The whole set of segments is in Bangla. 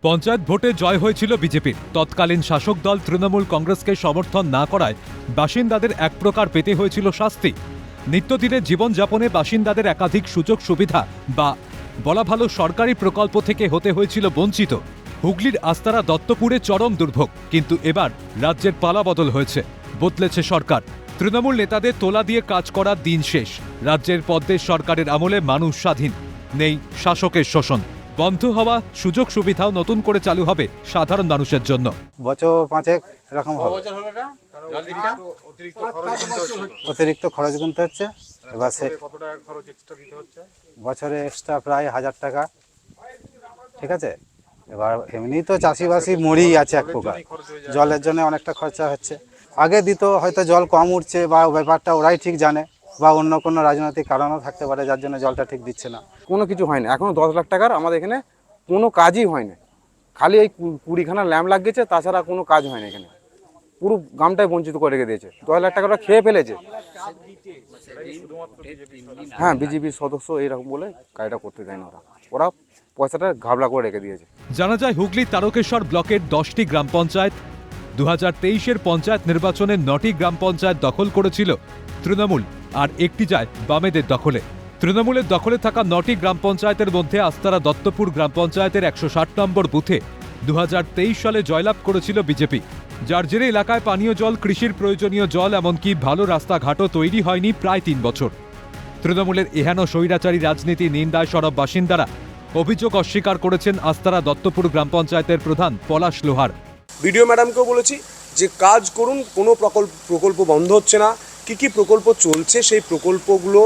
পঞ্চায়েত ভোটে জয় হয়েছিল বিজেপির। তৎকালীন শাসক দল তৃণমূল কংগ্রেসকে সমর্থন না করায় বাসিন্দাদের এক প্রকার পেতে হয়েছিল শাস্তি। নিত্যদিনের জীবনযাপনে বাসিন্দাদের একাধিক সুযোগ সুবিধা বা বলা ভালো সরকারি প্রকল্প থেকে হতে হয়েছিল বঞ্চিত। হুগলির আস্তারা দত্তপুরে চরম দুর্ভোগ, কিন্তু এবার রাজ্যের পালাবদল হয়েছে, বদলেছে সরকার। তৃণমূল নেতাদের তোলা দিয়ে কাজ করার দিন শেষ। রাজ্যের পদ্মের সরকারের আমলে মানুষ স্বাধীন, নেই শাসকের শোষণ। বন্ধ হওয়া সুযোগ সুবিধাও নতুন করে চালু হবে সাধারণ মানুষের জন্য। বছর 5 এরকম হবে। অতিরিক্ত খরচ গুনতে হচ্ছে। এবার বছরে এক্সট্রা প্রায় 1000 টাকা। ঠিক আছে, এবার এমনি তো চাষিবাসি মরেই আছে এক প্রকার, জলের জন্য অনেকটা খরচা হচ্ছে। আগে দিত, হয়তো জল কম উঠছে বা ব্যাপারটা ওরাই ঠিক জানে, বা অন্য কোনো রাজনৈতিক কারণও থাকতে পারে যার জন্য জলটা ঠিক দিচ্ছে না। কোনো কিছু হয় না এখনো। 10 লাখ টাকার আমাদের এখানে কোনো কাজই হয় না। খালি এই 20খানা ল্যাম্প লাগিয়েছে, তাছাড়া কোনো কাজ হয় না এখানে। পুরো গ্রামটাই বঞ্চিত করে রেখে দিয়েছে। 10 লাখ টাকাটা খেয়ে ফেলেছে। হ্যাঁ, বিজেপির সদস্য এইরকম বলে কাজটা করতে দেয় না। ওরা পয়সাটা ঘাবলা করে রেখে দিয়েছে। জানা যায় হুগলির তারকেশ্বর ব্লকের 10টি গ্রাম পঞ্চায়েত 2023-এর পঞ্চায়েত নির্বাচনে 9টি গ্রাম পঞ্চায়েত দখল করেছিল তৃণমূল, আর একটি যায় বামেদের দখলে। তৃণমূলের দখলে থাকা 9টি গ্রাম পঞ্চায়েতের মধ্যে আস্তারা দত্তপুর গ্রাম পঞ্চায়েতের 160 নম্বর বুথে 2023 সালে জয়লাভ করেছিল বিজেপি, যার জেরে এলাকায় পানীয় জল, কৃষির প্রয়োজনীয় জল, এমনকি ভালো রাস্তাঘাটও তৈরি হয়নি প্রায় 3 বছর। তৃণমূলের এহেন স্বৈরাচারী রাজনীতি নিন্দায় সরব বাসিন্দারা। অভিযোগ অস্বীকার করেছেন আস্তারা দত্তপুর গ্রাম পঞ্চায়েতের প্রধান পলাশ লোহার। বিডিও ম্যাডামকেও বলেছি যে কাজ করুন, কোনো প্রকল্প বন্ধ হচ্ছে না। কি প্রকল্প চলছে সেই প্রকল্পগুলো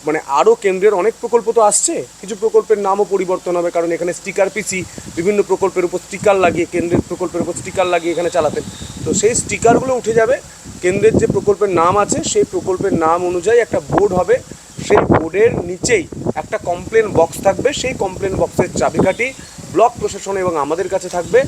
মানে আরও কেন্দ্রের অনেক প্রকল্প তো আসছে, কিছু প্রকল্পের নামও পরিবর্তন হবে, কারণ এখানে স্টিকার পিসি বিভিন্ন প্রকল্পের উপর স্টিকার লাগিয়ে, কেন্দ্রের প্রকল্পের উপর স্টিকার লাগিয়ে এখানে চালাতেন। তো সেই স্টিকারগুলো উঠে যাবে। কেন্দ্রের যে প্রকল্পের নাম আছে সেই প্রকল্পের নাম অনুযায়ী একটা বোর্ড হবে, সেই বোর্ডের নিচেই একটা কমপ্লেন বক্স থাকবে। সেই কমপ্লেন বক্সের চাবিকাঠি ব্লক প্রশাসন এবং আমাদের কাছে থাকবে।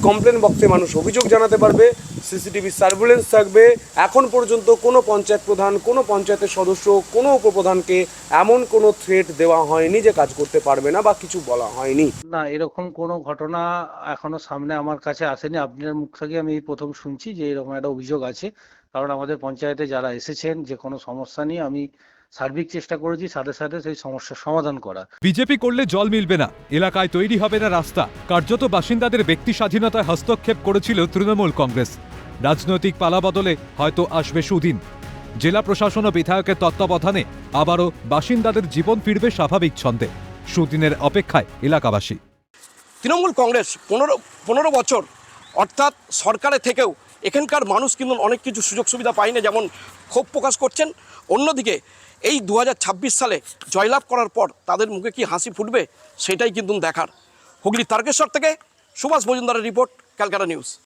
কমপ্লেন বক্সে মানুষ অভিযোগ জানাতে পারবে, সিসিটিভি সার্ভেলেন্স থাকবে। এখন পর্যন্ত কোনো পঞ্চায়েত প্রধান, কোনো পঞ্চায়েতের সদস্য, কোনো উপপ্রধানকে এমন কোনো থ্রেট দেওয়া হয়নি যে কাজ করতে পারবে না বা কিছু বলা হয়নি। না, এরকম কোনো ঘটনা এখনো সামনে আমার কাছে আসেনি। আপনার মুখ থেকে আমি এই প্রথম শুনছি যে এরকম একটা অভিযোগ আছে। কারণ আমাদের পঞ্চায়েতে যারা এসেছেন, যে কোনো সমস্যা নিয়ে আমি সার্বিক চেষ্টা করেছি সাথে সাথে সেই সমস্যার সমাধান করা। বিজেপি করলে জল মিলবে না, এলাকায় তৈরি হবে না রাস্তা, কার্যত বাসিন্দাদের ব্যক্তি স্বাধীনতায় হস্তক্ষেপ করেছিল তৃণমূল কংগ্রেস। রাজনৈতিক পালাবদলে হয়তো আসবে সুদিন। জেলা প্রশাসন ও বিধায়কের তত্ত্বাবধানে আবারও বাসিন্দাদের জীবন ফিরবে স্বাভাবিক ছন্দে। সুদিনের অপেক্ষায় এলাকাবাসী। তৃণমূল কংগ্রেস 15 বছর অর্থাৎ সরকারের থেকেও এখানকার মানুষ কিন্তু অনেক কিছু সুযোগ সুবিধা পায় না, যেমন ক্ষোভ প্রকাশ করছেন। অন্যদিকে এই 2026 সালে জয়লাভ করার পর তাদের মুখে কি হাসি ফুটবে সেটাই কিন্তু দেখার। হুগলি তারকেশ্বর থেকে সুভাষ মজুমদারের রিপোর্ট, ক্যালকাটা নিউজ।